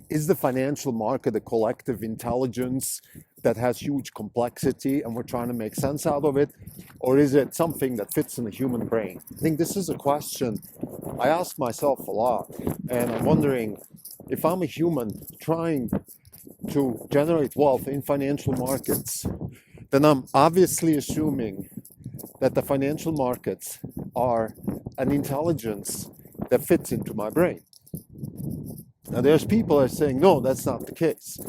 is the financial market a collective intelligence that has huge complexity and we're trying to make sense out of it? Or is it something that fits in the human brain? I think this is a question I ask myself a lot. And I'm wondering, if I'm a human trying to generate wealth in financial markets, then I'm obviously assuming that the financial markets are an intelligence that fits into my brain. Now, there's people that are saying, no, that's not the case.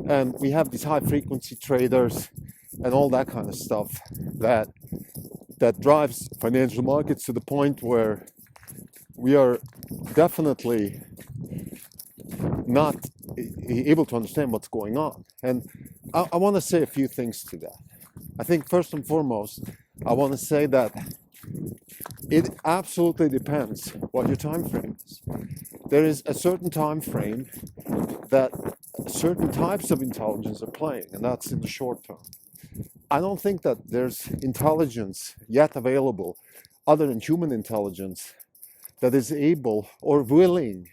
And we have these high frequency traders and all that kind of stuff that drives financial markets to the point where we are definitely not able to understand what's going on. And I want to say a few things to that. I think first and foremost, I want to say that it absolutely depends what your time frame is. There is a certain time frame that certain types of intelligence are playing, and that's in the short term. I don't think that there's intelligence yet available other than human intelligence that is able or willing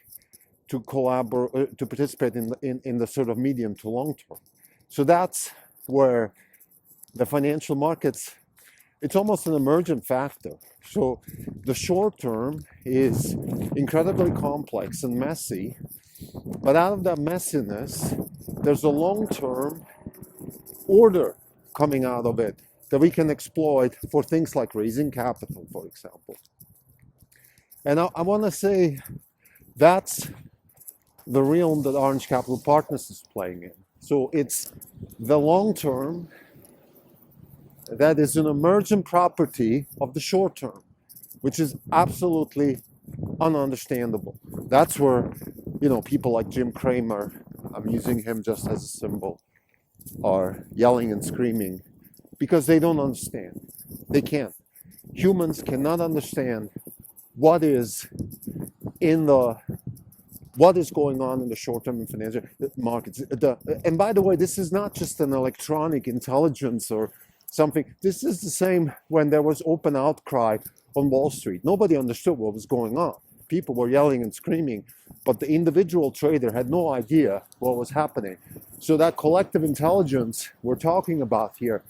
to collaborate, to participate in the sort of medium to long term. So that's where the financial markets, it's almost an emergent factor. So the short term is incredibly complex and messy, but out of that messiness, there's a long-term order coming out of it that we can exploit for things like raising capital, for example. And I want to say that's the realm that Orange Capital Partners is playing in. So it's the long term that is an emergent property of the short term, which is absolutely ununderstandable. That's where, people like Jim Cramer, I'm using him just as a symbol, are yelling and screaming because they don't understand. They can't. Humans cannot understand what is going on in the short-term in financial markets. And by the way, this is not just an electronic intelligence or something. This is the same when there was open outcry on Wall Street. Nobody understood what was going on. People were yelling and screaming, but the individual trader had no idea what was happening. So that collective intelligence we're talking about here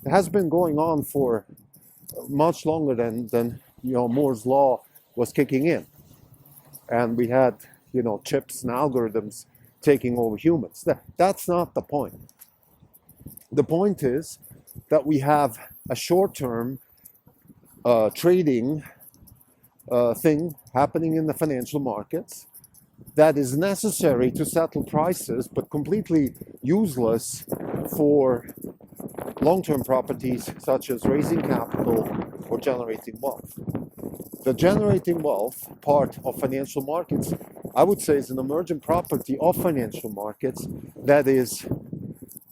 has been going on for much longer than Moore's law was kicking in. And we had, chips and algorithms taking over humans. That's not the point. The point is that we have a short-term trading thing happening in the financial markets that is necessary to settle prices, but completely useless for long-term properties such as raising capital or generating wealth. The generating wealth part of financial markets, I would say, is an emergent property of financial markets that is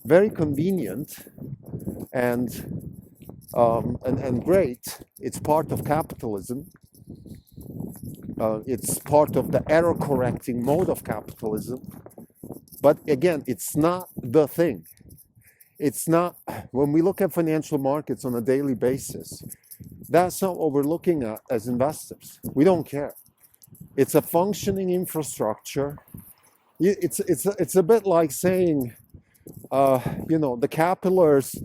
very convenient and great. It's part of capitalism. It's part of the error-correcting mode of capitalism. But again, it's not the thing. It's not, when we look at financial markets on a daily basis, that's not what we're looking at as investors. We don't care. It's a functioning infrastructure. It's a bit like saying, the capillaries,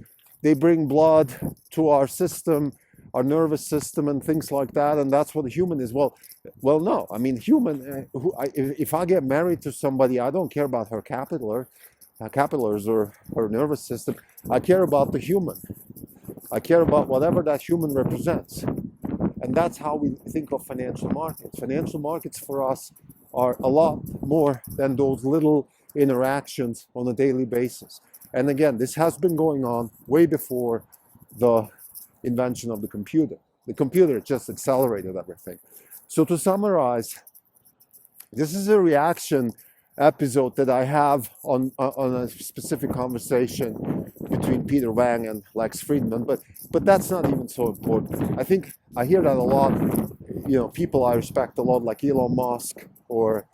they bring blood to our system, our nervous system and things like that, and that's what a human is. Well, no. I mean, if I get married to somebody, I don't care about her capillaries or her nervous system. I care about the human. I care about whatever that human represents. And that's how we think of financial markets. Financial markets for us are a lot more than those little interactions on a daily basis. And again, this has been going on way before the invention of the computer. The computer just accelerated everything. So to summarize, this is a reaction episode that I have on a specific conversation between Peter Wang and Lex Friedman, but that's not even so important. I think I hear that a lot. People I respect a lot, like Elon Musk or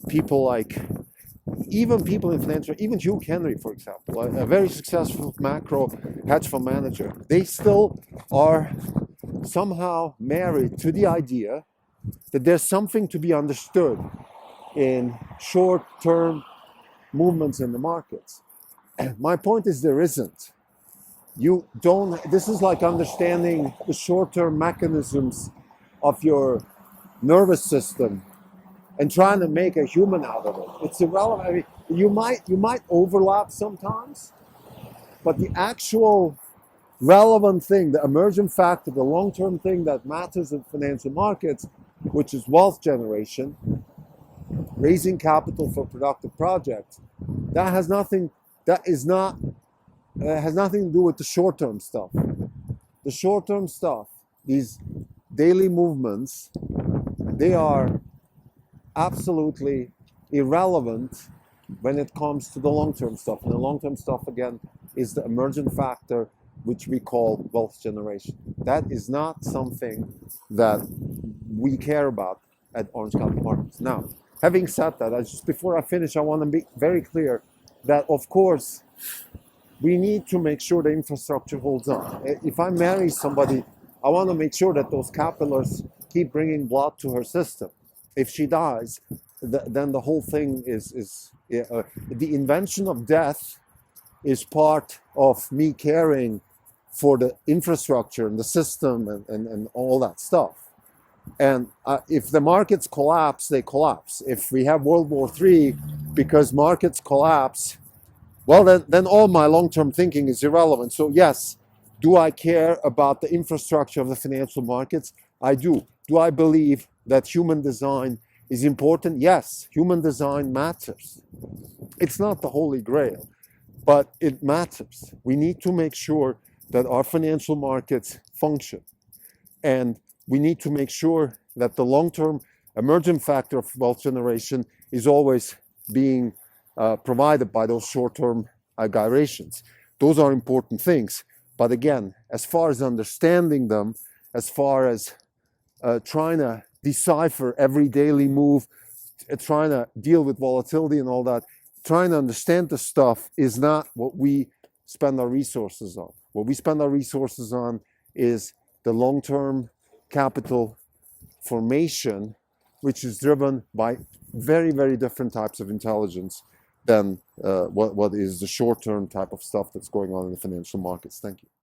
people like, even people in financial, even Hugh Henry, for example, a very successful macro hedge fund manager. They still are somehow married to the idea that there's something to be understood in short-term movements in the markets. My point is there isn't. You don't, this is like understanding the short-term mechanisms of your nervous system and trying to make a human out of it. It's irrelevant. I mean, you might overlap sometimes, but the actual relevant thing, the emergent factor, the long-term thing that matters in financial markets, which is wealth generation, raising capital for productive projects, that has nothing. That is not. Has nothing to do with the short-term stuff. The short-term stuff, these daily movements, they are absolutely irrelevant when it comes to the long-term stuff. And the long-term stuff, again, is the emergent factor, which we call wealth generation. That is not something that we care about at Orange Capital Markets. Now, having said that, before I finish, I want to be very clear that, of course, we need to make sure the infrastructure holds on. If I marry somebody, I want to make sure that those capillaries keep bringing blood to her system. If she dies, then the whole thing is the invention of death is part of me caring for the infrastructure and the system and all that stuff. And if the markets collapse, they collapse. If we have World War III because markets collapse, well, then all my long-term thinking is irrelevant. So yes, do I care about the infrastructure of the financial markets? I do. Do I believe that human design is important? Yes, human design matters. It's not the holy grail, but it matters. We need to make sure that our financial markets function. And we need to make sure that the long-term emergent factor of wealth generation is always being provided by those short-term gyrations. Those are important things. But again, as far as understanding them, as far as trying to decipher every daily move, trying to deal with volatility and all that, trying to understand the stuff is not what we spend our resources on. What we spend our resources on is the long-term capital formation, which is driven by very, very different types of intelligence than what is the short-term type of stuff that's going on in the financial markets. Thank you.